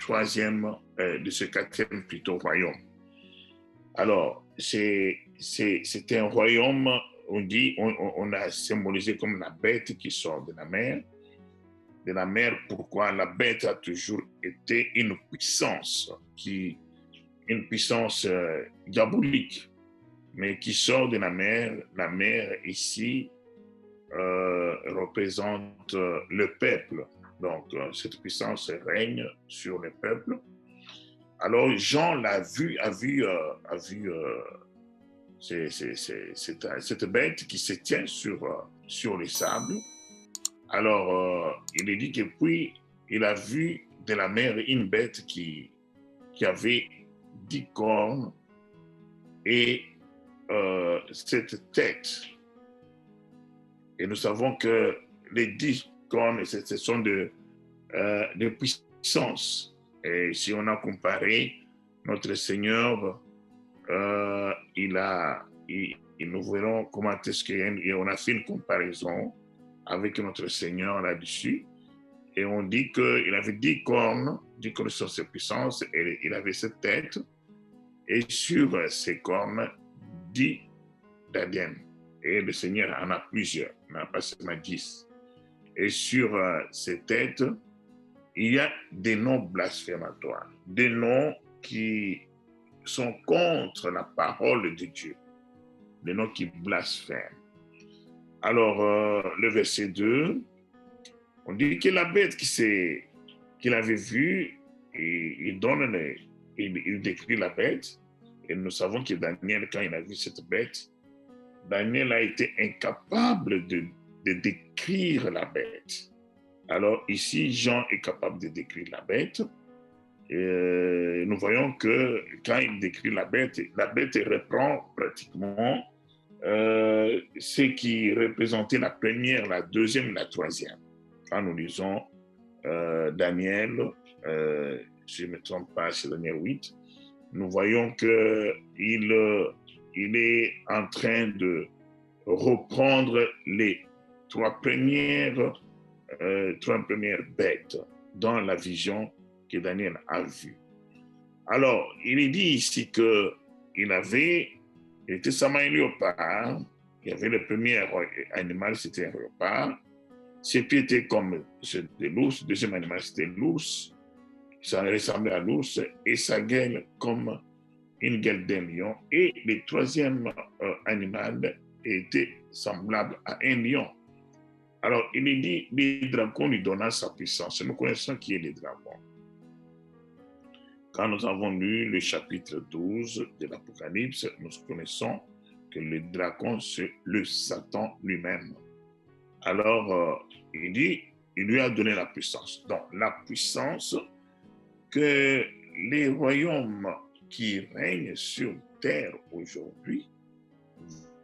troisième, de ce quatrième plutôt royaume. Alors, c'était un royaume, on a symbolisé comme la bête qui sort de la mer. De la mer, pourquoi? La bête a toujours été une puissance diabolique, mais qui sort de la mer. La mer ici représente le peuple. Donc, cette puissance règne sur le peuple. Alors, Jean a vu cette bête qui se tient sur les sables. Alors, il est dit que puis, il a vu de la mer une bête qui avait 10 cornes et cette tête. Et nous savons que les 10 cornes, ce sont de puissance. Et si on a comparé notre Seigneur, nous verrons comment est-ce qu'on a fait une comparaison avec notre Seigneur là-dessus. Et on dit qu'il avait 10 cornes sur ses puissances, et il avait cette tête, et sur ces cornes, 10 diadèmes. Et le Seigneur en a plusieurs, il n'en a pas seulement 10. Et sur ces têtes, il y a des noms blasphématoires, des noms qui sont contre la parole de Dieu, des noms qui blasphèment. Alors, le verset 2, on dit que la bête qu'il avait vue, il décrit la bête, et nous savons que Daniel, quand il a vu cette bête, Daniel a été incapable de décrire la bête. Alors ici, Jean est capable de décrire la bête. Et nous voyons que quand il décrit la bête reprend pratiquement ce qui représentait la première, la deuxième, la troisième. Quand nous lisons Daniel, si je ne me trompe pas, c'est Daniel 8, nous voyons qu'il est en train de reprendre les trois premières bêtes dans la vision que Daniel a vue. Alors, il est dit ici qu'il était seulement un léopard. Il y avait le premier animal, c'était un léopard. Ses pieds étaient comme ceux de l'ours. Le deuxième animal, c'était l'ours. Ça ressemblait à l'ours. Et sa gueule comme une gueule d'un lion. Et le troisième animal était semblable à un lion. Alors, il est dit, les dragons lui donna sa puissance. Nous connaissons qui est le dragon. Quand nous avons lu le chapitre 12 de l'Apocalypse, nous connaissons que le dragon, c'est le Satan lui-même. Alors, il dit, il lui a donné la puissance. Donc, la puissance que les royaumes qui règnent sur terre aujourd'hui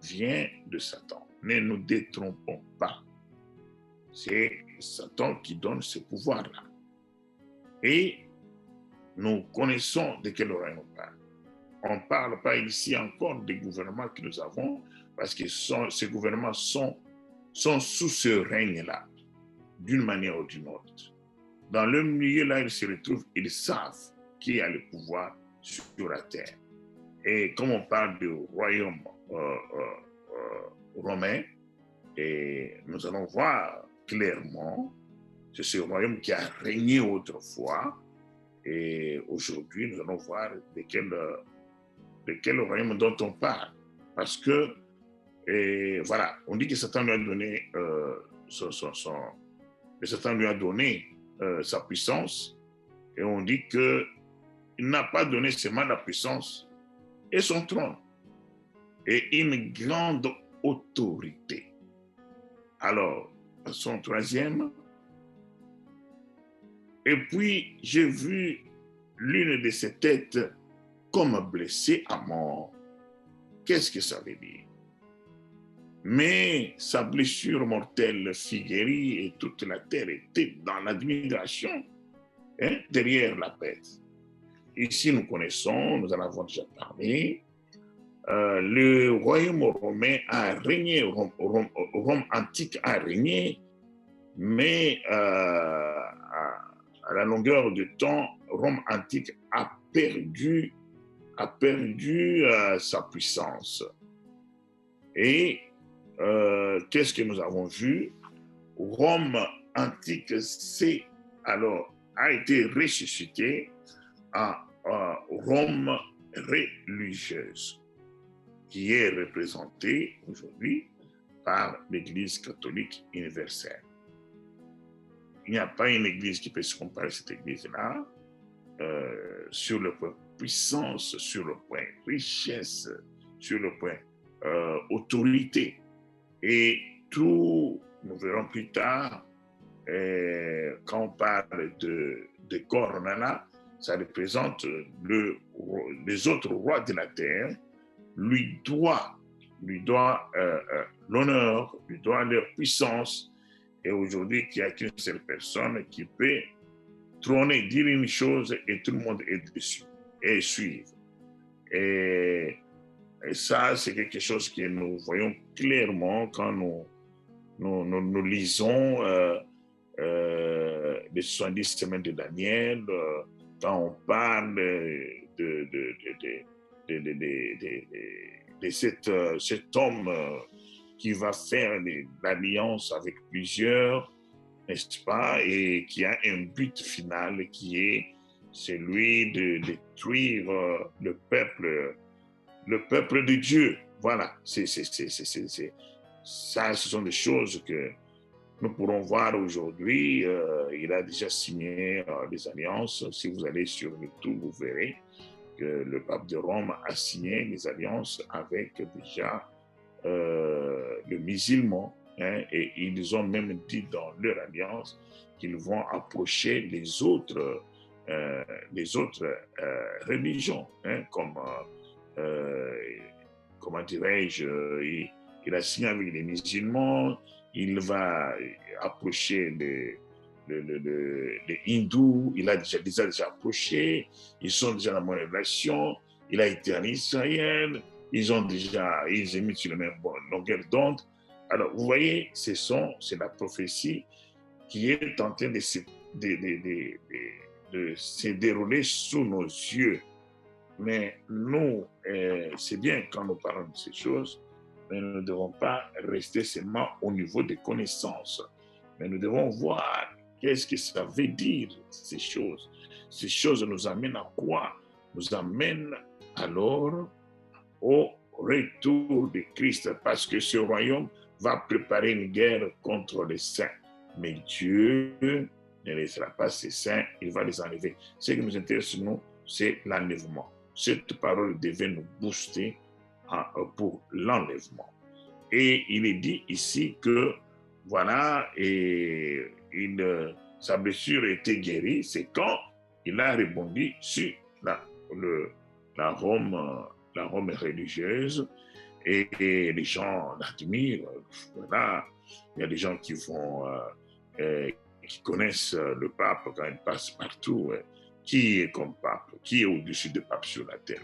vient de Satan. Ne nous détrompons pas. C'est Satan qui donne ce pouvoir-là. Et nous connaissons de quel royaume on parle. On ne parle pas ici encore des gouvernements que nous avons, parce que ces gouvernements sont sous ce règne-là, d'une manière ou d'une autre. Dans le milieu là, ils se retrouvent, ils savent qui a le pouvoir sur la terre. Et comme on parle du royaume romain, et nous allons voir clairement, c'est ce royaume qui a régné autrefois, et aujourd'hui, nous allons voir de quel royaume dont on parle. Parce que, voilà, on dit que Satan lui a donné Satan lui a donné sa puissance, et on dit qu'il n'a pas donné seulement la puissance et son trône, et une grande autorité. Alors, son troisième, et puis j'ai vu l'une de ses têtes comme blessée à mort. Qu'est-ce que ça veut dire? Mais sa blessure mortelle fit guérir, et toute la terre était dans l'admiration derrière la bête. Ici, nous connaissons, nous en avons déjà parlé, le royaume romain a régné, Rome antique a régné, mais à la longueur du temps, Rome antique a perdu sa puissance. Et qu'est-ce que nous avons vu? Rome antique a été ressuscitée en Rome religieuse, qui est représentée aujourd'hui par l'Église catholique universelle. Il n'y a pas une église qui peut se comparer à cette église-là sur le point puissance, sur le point richesse, sur le point autorité. Et tout, nous verrons plus tard, quand on parle de Cornala, ça représente les autres rois de la terre, lui doit l'honneur, lui doit leur puissance. Et aujourd'hui, il n'y a qu'une seule personne qui peut trôner, dire une chose et tout le monde est dessus et suivre. Et ça, c'est quelque chose que nous voyons clairement quand nous lisons les 70 semaines de Daniel, quand on parle de cet homme qui va faire l'alliance avec plusieurs, n'est-ce pas, et qui a un but final qui est celui de détruire le peuple de Dieu. Voilà, ça, ce sont des choses que nous pourrons voir aujourd'hui. Il a déjà signé des alliances. Si vous allez sur YouTube, vous verrez que le pape de Rome a signé des alliances avec déjà le musulman. Hein, et ils ont même dit dans leur alliance qu'ils vont approcher les autres religions, hein, comme comment dirais-je, il a signé avec les musulmans, il va approcher les hindous, il a déjà approché, ils sont déjà dans la même relation, il a été en Israël, ils émettent sur la même longueur d'onde. Alors, vous voyez, c'est la prophétie qui est en train de se dérouler sous nos yeux. Mais nous, c'est bien quand nous parlons de ces choses, mais nous ne devons pas rester seulement au niveau des connaissances. Mais nous devons voir qu'est-ce que ça veut dire, ces choses. Ces choses nous amènent à quoi? Nous amènent alors au retour de Christ, parce que ce royaume va préparer une guerre contre les saints. Mais Dieu ne laissera pas ses saints, il va les enlever. Ce qui nous intéresse, nous, c'est l'enlèvement. Cette parole devait nous booster pour l'enlèvement. Et il est dit ici que, voilà, sa blessure était guérie, c'est quand il a rebondi sur la Rome religieuse, et les gens l'admirent. Voilà. Il y a des gens qui connaissent le pape quand il passe partout. Qui est comme pape? Qui est au-dessus du pape sur la terre?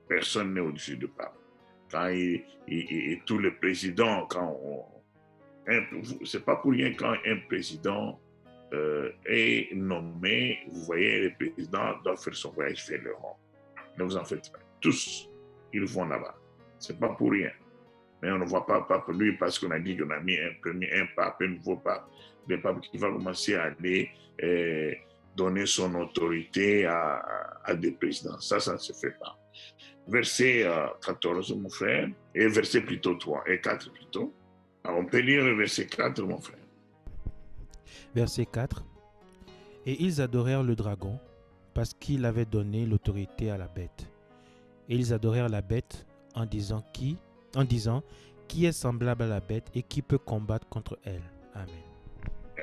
Personne n'est au-dessus du pape. Quand tous les présidents, c'est pas pour rien quand un président est nommé, vous voyez, le président doit faire son voyage vers l'Europe. Ne vous en faites pas. Tous, ils vont là-bas. C'est pas pour rien. Mais on ne voit pas pape lui parce qu'on a dit qu'on a mis un pape, un nouveau pape, le pape qui va commencer à aller donner son autorité à des présidents. Ça ne se fait pas. Verset 14, mon frère, et verset plutôt 3, et 4 plutôt. Alors, on peut lire le verset 4, mon frère. Verset 4. Et ils adorèrent le dragon parce qu'il avait donné l'autorité à la bête. Et ils adorèrent la bête en disant qui est semblable à la bête et qui peut combattre contre elle. Amen.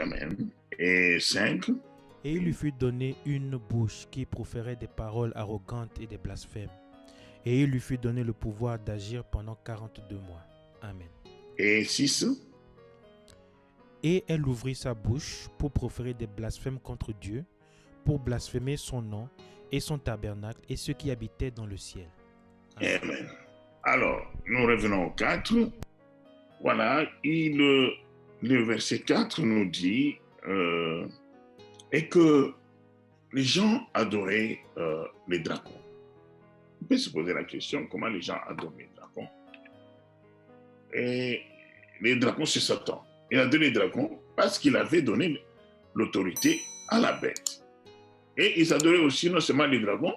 Amen. Et 5. Et il lui fut donné une bouche qui proférait des paroles arrogantes et des blasphèmes. Et il lui fut donné le pouvoir d'agir pendant 42 mois. Amen. Et 6. Et elle ouvrit sa bouche pour proférer des blasphèmes contre Dieu, pour blasphémer son nom et son tabernacle et ceux qui habitaient dans le ciel. Amen. Amen. Alors, nous revenons au 4. Voilà, le verset 4 nous dit et que les gens adoraient les dragons. On peut se poser la question, comment les gens adorent les dragons? Et les dragons, c'est Satan. Il a donné les dragons parce qu'il avait donné l'autorité à la bête. Et ils adoraient aussi non seulement les dragons,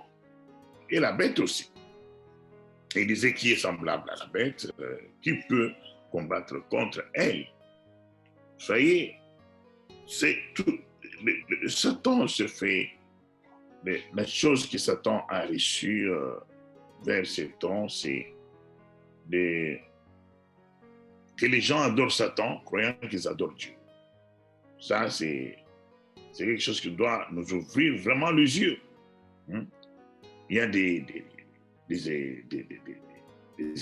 et la bête aussi. Et il disait qui est semblable à la bête, qui peut combattre contre elle. Vous voyez, c'est tout. Satan se fait, la chose que Satan a reçue vers ces temps, c'est que les gens adorent Satan, croyant qu'ils adorent Dieu. Ça, c'est quelque chose qui doit nous ouvrir vraiment les yeux. Il y a des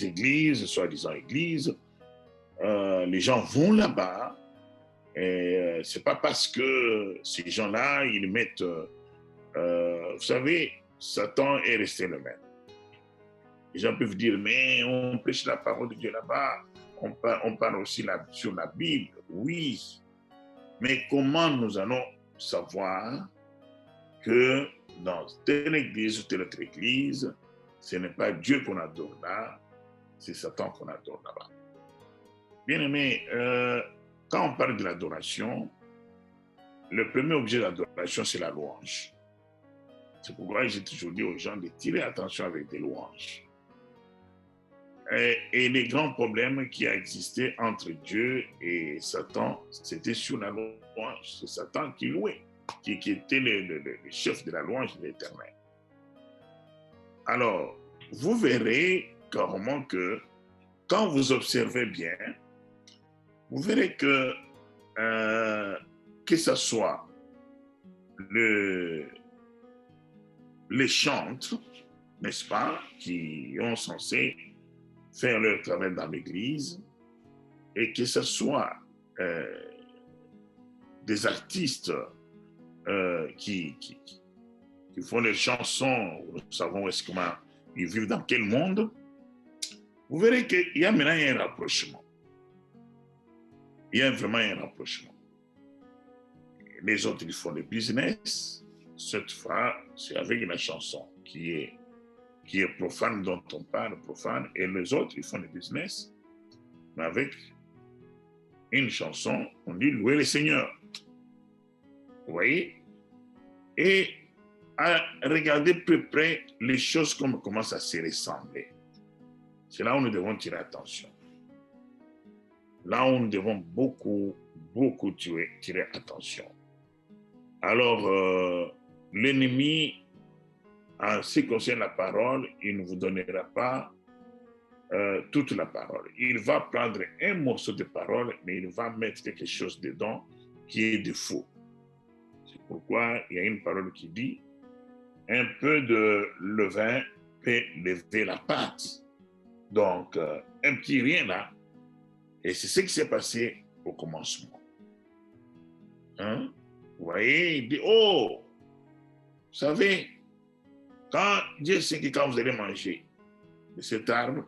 églises, soi-disant églises, les gens vont là-bas, et c'est pas parce que ces gens-là, ils mettent, vous savez, Satan est resté le même. Les gens peuvent dire, mais on prêche la parole de Dieu là-bas, on parle aussi sur la Bible, oui, mais comment nous allons savoir que dans telle église ou telle autre église, ce n'est pas Dieu qu'on adore là, c'est Satan qu'on adore là-bas. Bien aimé, quand on parle de l'adoration, le premier objet d'adoration, c'est la louange. C'est pourquoi j'ai toujours dit aux gens de tirer attention avec des louanges. Et les grands problèmes qui a existé entre Dieu et Satan, c'était sur la louange. C'est Satan qui louait, qui était le chef de la louange de l'Éternel. Alors, vous verrez carrément que quand vous observez bien, vous verrez que ce soit les chantres, n'est-ce pas, qui ont censé faire leur travail dans l'église, et que ce soit des artistes qui font des chansons, nous savons comment ils vivent dans quel monde, vous verrez qu'il y a maintenant un rapprochement. Il y a vraiment un rapprochement. Les autres, ils font le business. Cette fois, c'est avec la chanson qui est profane, dont on parle, profane. Et les autres, ils font le business. Mais avec une chanson, on dit louer le Seigneur. Vous voyez? Et à regarder plus près les choses comme commencent à se ressembler. C'est là où nous devons tirer attention. Là où nous devons beaucoup tirer attention. Alors, l'ennemi, en ce qui concerne la parole, il ne vous donnera pas toute la parole. Il va prendre un morceau de parole, mais il va mettre quelque chose dedans qui est de faux. C'est pourquoi il y a une parole qui dit un peu de levain peut lever la pâte. Donc, un petit rien là, et c'est ce qui s'est passé au commencement. Hein? Vous voyez, il dit, oh, vous savez, quand Dieu sait que quand vous allez manger de cet arbre,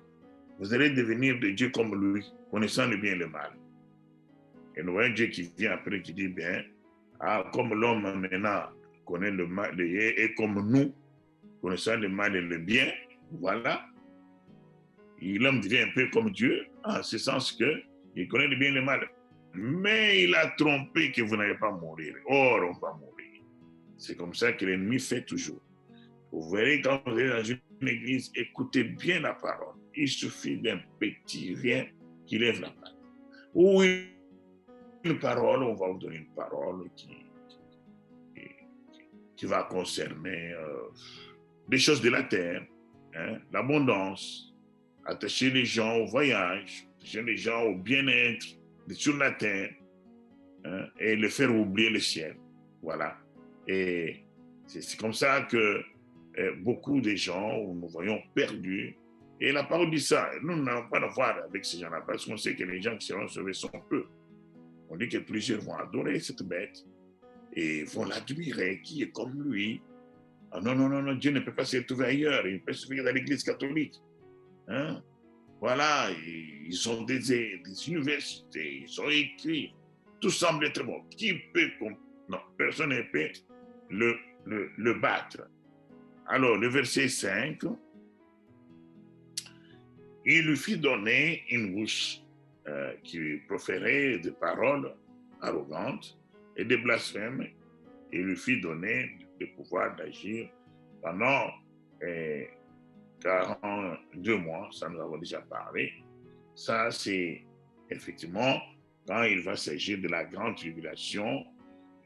vous allez devenir de Dieu comme lui, connaissant le bien et le mal. Et nous voyons Dieu qui vient après, qui dit, bien, comme l'homme maintenant connaît le mal et comme nous, connaissant le mal et le bien, voilà, l'homme devient un peu comme Dieu, en ce sens qu'il connaît le bien et le mal. Mais il a trompé que vous n'allez pas mourir. Or, on va mourir. C'est comme ça que l'ennemi fait toujours. Vous verrez, quand vous êtes dans une église, écoutez bien la parole. Il suffit d'un petit rien qui lève la patte. Ou une parole, on va vous donner une parole qui va concerner des choses de la terre, hein, l'abondance, attacher les gens au voyage, attacher les gens au bien-être sur la terre, hein, et le faire oublier le ciel. Voilà. Et c'est comme ça que beaucoup de gens, nous voyons perdus. Et la parole dit ça. Nous n'avons pas à voir avec ces gens-là, parce qu'on sait que les gens qui seront sauvés sont peu. On dit que plusieurs vont adorer cette bête et vont l'admirer, qui est comme lui. Ah non, non, non, non, Dieu ne peut pas se trouver ailleurs, il peut se trouver dans l'église catholique. Hein? Voilà, ils ont des universités, ils ont écrit, tout semble être bon. Qui peut, non, personne ne peut le battre. Alors, le verset 5, il lui fit donner une bouche qui proférait des paroles arrogantes et des blasphèmes. Il lui fit donner le pouvoir d'agir pendant 42 mois, ça nous avons déjà parlé. Ça, c'est effectivement quand il va s'agir de la grande tribulation.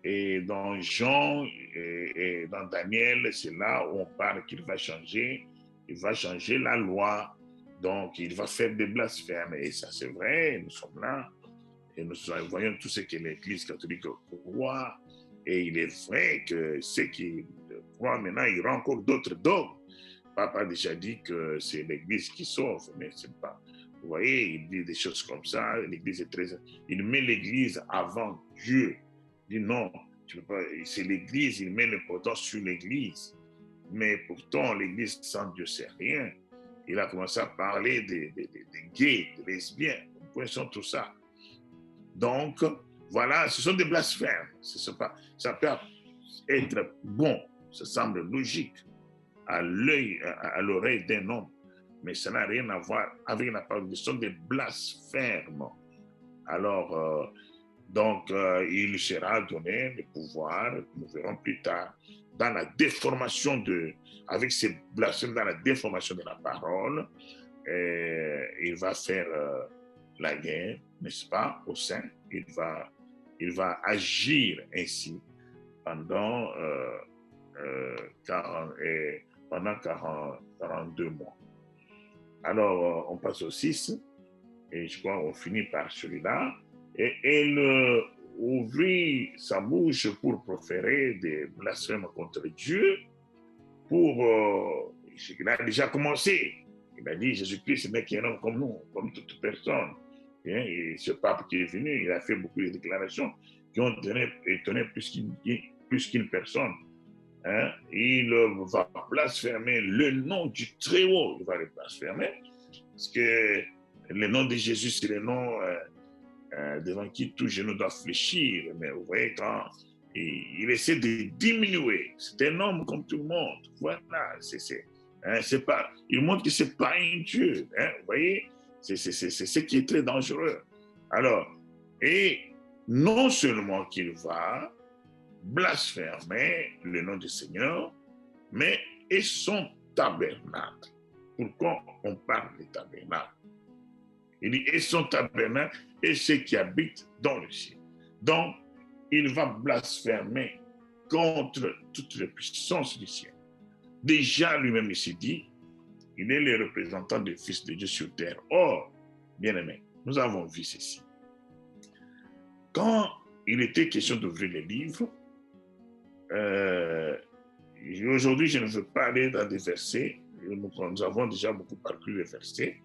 Et dans Jean et dans Daniel, c'est là où on parle qu'il va changer. Il va changer la loi. Donc, il va faire des blasphèmes. Et ça, c'est vrai, nous sommes là. Et nous voyons tout ce que l'Église catholique croit. Et il est vrai que ceux qui croient maintenant, il y aura encore d'autres dogmes. Papa a déjà dit que c'est l'Église qui sauve, mais c'est pas. Vous voyez, il dit des choses comme ça. L'Église est très. Il met l'Église avant Dieu. Il dit non, tu peux pas. C'est l'Église, il met l'importance sur l'Église. Mais pourtant, l'Église sans Dieu, c'est rien. Il a commencé à parler des gays, des lesbiens. Nous connaissons tout ça. Donc, voilà, ce sont des blasphèmes. Ça peut être bon, ça semble logique à l'œil, à l'oreille d'un homme, mais ça n'a rien à voir avec la parole. Ce sont des blasphèmes. Alors, il sera donné le pouvoir, nous verrons plus tard, dans la déformation avec ces blasphèmes, dans la déformation de la parole, il va faire la guerre, n'est-ce pas, au sein. Il va agir ainsi pendant 42 mois. Alors, on passe au 6, et je crois qu'on finit par celui-là. Et il ouvrit sa bouche pour proférer des blasphèmes contre Dieu. Il a déjà commencé. Il a dit, Jésus-Christ n'est qu'un homme comme nous, comme toute personne. Et ce pape qui est venu, il a fait beaucoup de déclarations qui ont étonné plus qu'une personne. Il va blasphémer le nom du Très-Haut. Il va le blasphémer. Parce que le nom de Jésus, c'est le nom devant qui tout genou doit fléchir. Mais vous voyez, quand il essaie de diminuer, c'est un homme comme tout le monde. Voilà, c'est pas, il montre que c'est pas un Dieu. Vous voyez, c'est ce qui est très dangereux. Alors, et non seulement qu'il va blasphémer le nom du Seigneur, mais et son tabernacle. Pourquoi on parle du tabernacle? Il dit, et son tabernacle, et ceux qui habitent dans le ciel. Donc, il va blasphémer contre toutes les puissances du ciel. Déjà, lui-même, il s'est dit, il est le représentant du Fils de Dieu sur terre. Or, bien-aimés, nous avons vu ceci. Quand il était question d'ouvrir les livres, aujourd'hui, je ne veux pas aller dans des versets. Nous avons déjà beaucoup parcouru les versets.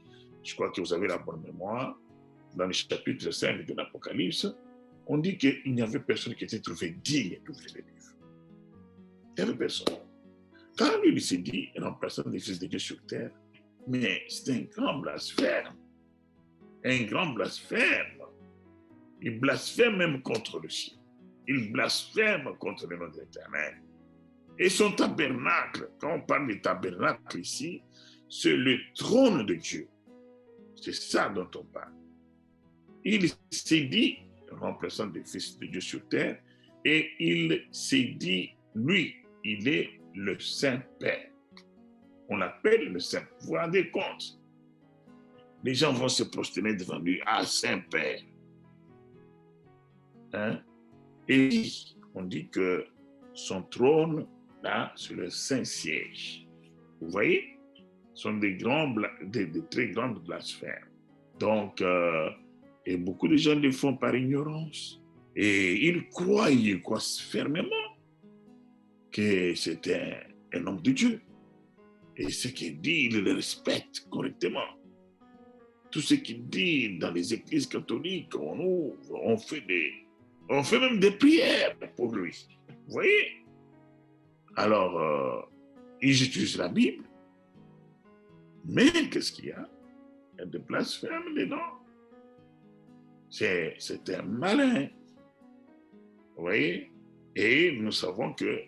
Je crois que vous avez la bonne mémoire. Dans le chapitre 5 de l'Apocalypse, on dit qu'il n'y avait personne qui était trouvé digne d'ouvrir les livres. Il n'y avait personne. Quand lui s'est dit, remplaçant les fils de Dieu sur terre, mais c'est un grand blasphème. Un grand blasphème. Il blasphème même contre le ciel. Il blasphème contre le nom de l'Éternel. Et son tabernacle, quand on parle du tabernacle ici, c'est le trône de Dieu. C'est ça dont on parle. Il s'est dit, remplaçant des fils de Dieu sur terre, et il s'est dit, lui, il est le Saint-Père. On l'appelle le Saint-Père. Vous vous rendez compte? Les gens vont se prosterner devant lui, ah, Saint-Père. Et on dit que son trône, là, c'est le Saint-Siège. Vous voyez? Ce sont des très grandes blasphèmes. Donc, et beaucoup de gens le font par ignorance. Et ils croient fermement que c'est un homme de Dieu. Et ce qu'il dit, il le respecte correctement. Tout ce qu'il dit dans les églises catholiques, on ouvre, on fait même des prières pour lui. Vous voyez? Alors, ils utilisent la Bible. Mais qu'est-ce qu'il y a? Il y a des blasphèmes dedans. C'est un malin. Vous voyez? Et nous savons que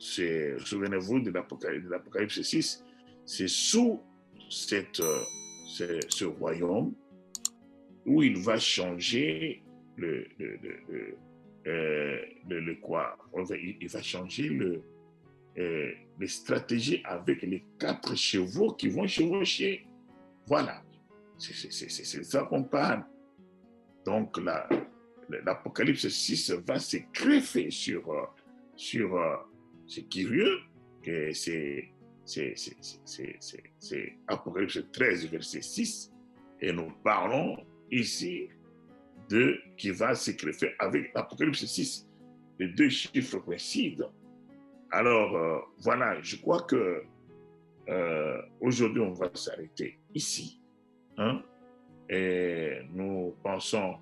souvenez-vous de l'Apocalypse 6, c'est sous ce royaume où il va changer quoi? Il va changer les stratégies avec les 4 chevaux qui vont chevaucher. Voilà, c'est ça qu'on parle. Donc, l'Apocalypse 6 va se greffer sur c'est curieux, que c'est Apocalypse 13, verset 6, et nous parlons ici qui va se greffer avec l'Apocalypse 6. Les 2 chiffres coïncident. Alors, voilà, je crois que aujourd'hui, on va s'arrêter ici. Hein? Et nous pensons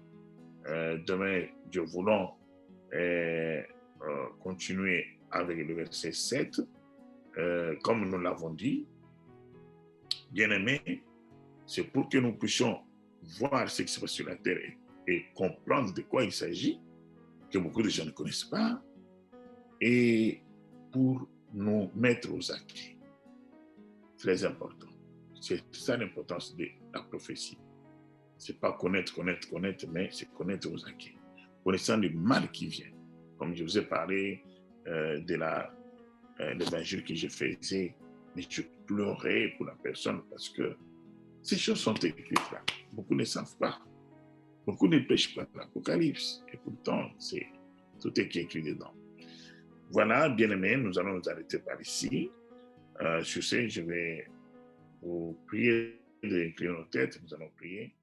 demain, Dieu voulant, continuer avec le verset 7. Comme nous l'avons dit, bien-aimés, c'est pour que nous puissions voir ce qui se passe sur la terre et comprendre de quoi il s'agit, que beaucoup de gens ne connaissent pas, et pour nous mettre aux acquis. Très important. C'est ça l'importance de la prophétie. C'est pas connaître, mais c'est connaître aux acquis. Connaissant le mal qui vient. Comme je vous ai parlé de l'évangile que je faisais, mais je pleurais pour la personne parce que ces choses sont écrites là. Beaucoup ne savent pas. Beaucoup ne pêchent pas l'Apocalypse. Et pourtant, tout est écrit dedans. Voilà, bien-aimés, nous allons nous arrêter par ici. Sur ce, je vais vous prier d'incliner nos têtes. Nous allons prier.